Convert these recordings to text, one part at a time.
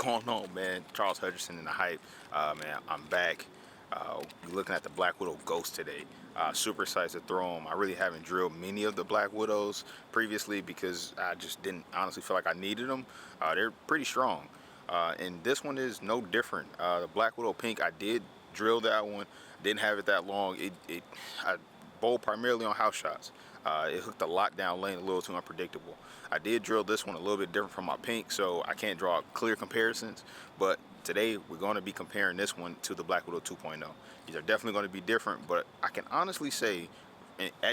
going on, man? Charles Hutcherson in the hype. Man, I'm back. We're looking at the Black Widow Ghost today. Super excited to throw them. I really haven't drilled many of the Black Widows previously because I just didn't honestly feel like I needed them. They're pretty strong. And this one is no different. The Black Widow Pink, I did drill that one. Didn't have it that long. I bowled primarily on house shots. It hooked the lockdown lane a little too unpredictable. I did drill this one a little bit different from my pink, so I can't draw clear comparisons. But today we're going to be comparing this one to the Black Widow 2.0. These are definitely going to be different, but I can honestly say,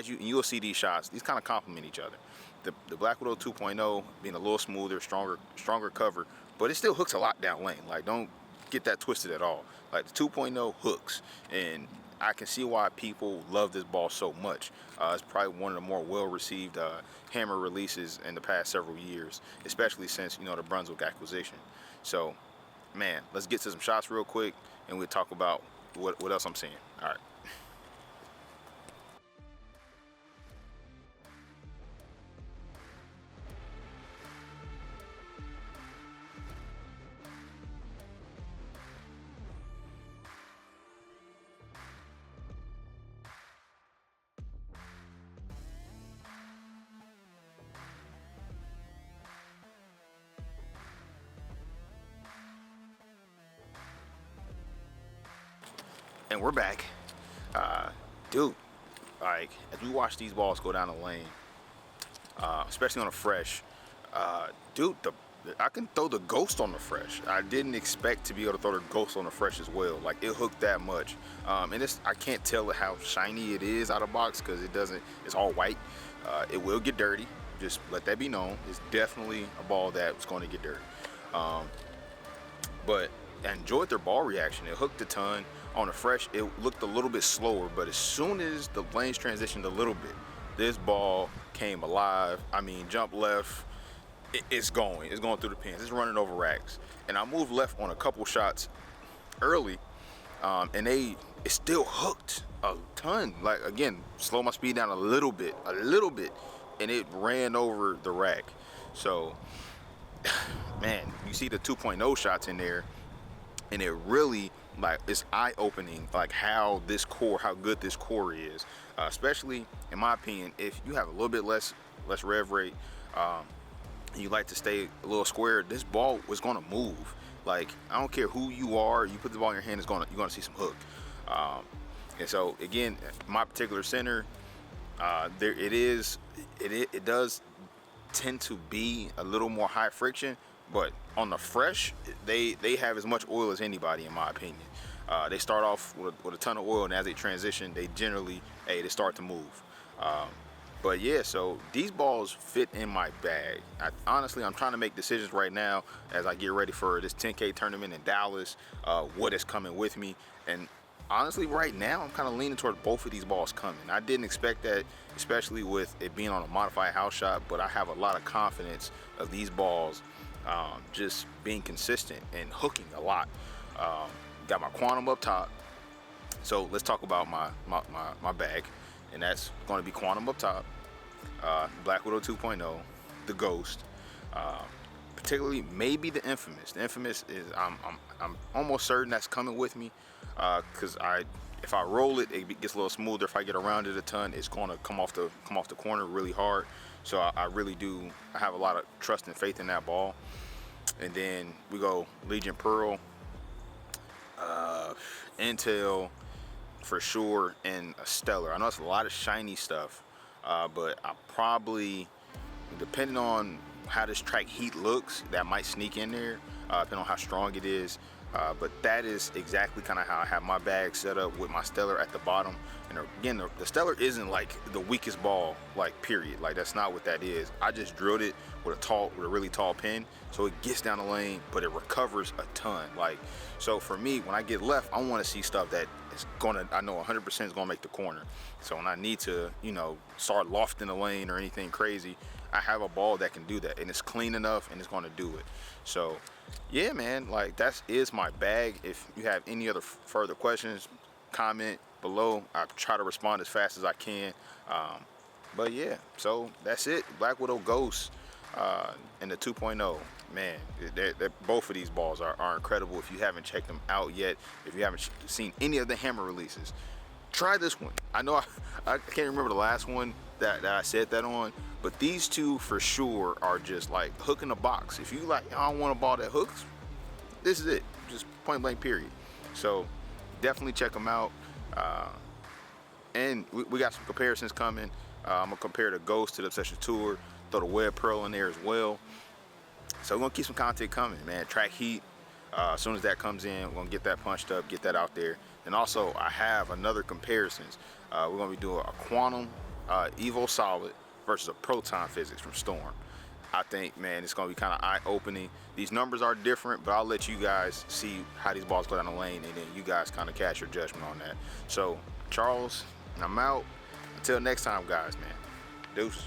you'll see these shots, these kind of complement each other. The Black Widow 2.0 being a little smoother, stronger cover, but it still hooks a lockdown lane. Like, don't get that twisted at all. Like, the 2.0 hooks, and I can see why people love this ball so much. It's probably one of the more well-received hammer releases in the past several years, especially since, the Brunswick acquisition. So, man, let's get to some shots real quick, and we'll talk about what else I'm seeing. All right. And we're back. Dude, like, as we watch these balls go down the lane, especially on a fresh, dude, I can throw the Ghost on the fresh. I didn't expect to be able to throw the Ghost on the fresh as well. Like, it hooked that much. And I can't tell how shiny it is out of box because it's all white. It will get dirty. Just let that be known. It's definitely a ball that's going to get dirty. But I enjoyed their ball reaction. It hooked a ton. On the fresh, it looked a little bit slower, but as soon as the lanes transitioned a little bit, this ball came alive. I mean, jump left, it's going through the pins. It's running over racks. And I moved left on a couple shots early, and it still hooked a ton. Like, again, slow my speed down a little bit, and it ran over the rack. So, man, you see the 2.0 shots in there, and it really, like, it's eye-opening, like, how good this core is, especially in my opinion. If you have a little bit less rev rate, and you like to stay a little square, this ball was going to move. Like, I don't care who you are, you put the ball in your hand, you're going to see some hook. And so, again, my particular center, it does tend to be a little more high friction, but on the fresh, they have as much oil as anybody, in my opinion. They start off with a ton of oil, and as they transition, they generally, they start to move. But yeah, so these balls fit in my bag. Honestly, I'm trying to make decisions right now as I get ready for this 10K tournament in Dallas, what is coming with me. And honestly, right now, I'm kind of leaning toward both of these balls coming. I didn't expect that, especially with it being on a modified house shot, but I have a lot of confidence of these balls just being consistent and hooking a lot. Got my quantum up top. So let's talk about my bag, and that's going to be quantum up top, Black Widow 2.0, the Ghost, particularly maybe the Infamous. The Infamous is I'm almost certain that's coming with me, because if I roll it, it gets a little smoother. If I get around it a ton, it's going to come off the corner really hard. So I really do. I have a lot of trust and faith in that ball. And then we go Legion Pearl, Intel for sure, and a Stellar. I know it's a lot of shiny stuff, but I probably, depending on how this track heat looks, that might sneak in there, depending on how strong it is. But that is exactly kind of how I have my bag set up, with my Stellar at the bottom. And again, the Stellar isn't like the weakest ball, like, period. Like, that's not what that is. I just drilled it with a really tall pin, so it gets down the lane, but it recovers a ton. Like, so for me, when I get left, I want to see stuff that is I know 100% is gonna make the corner. So when I need to, start lofting the lane or anything crazy, I have a ball that can do that, and it's clean enough, and it's gonna do it. So yeah, man, like, that is my bag. If you have any other further questions, comment below. I'll try to respond as fast as I can. But yeah, so that's it. Black Widow Ghost. and the 2.0. Man, both of these balls are incredible. If you haven't checked them out yet, if you haven't seen any of the hammer releases, try this one. I know I can't remember the last one that I said that on, but these two for sure are just like hook in the box. If you like, I don't want a ball that hooks, this is it. Just point blank period. So definitely check them out. And we got some comparisons coming. I'm gonna compare the Ghost to the Obsession Tour, throw the Web Pearl in there as well. So we're gonna keep some content coming, man. Track heat. As soon as that comes in, we're gonna get that punched up, get that out there. And also, I have another comparisons. We're gonna be doing a Quantum Evo Solid versus a Proton Physics from Storm. I think, man, it's gonna be kind of eye-opening. These numbers are different, but I'll let you guys see how these balls go down the lane, and then you guys kind of cast your judgment on that. So, Charles, I'm out. Until next time, guys, man. Deuce.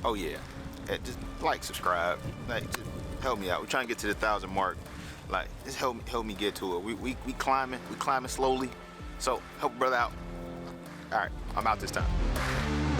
Oh yeah, just like, subscribe, like, just help me out. We're trying to get to the 1,000 mark. Like, just help me get to it. We climbing slowly. So help a brother out. All right, I'm out this time.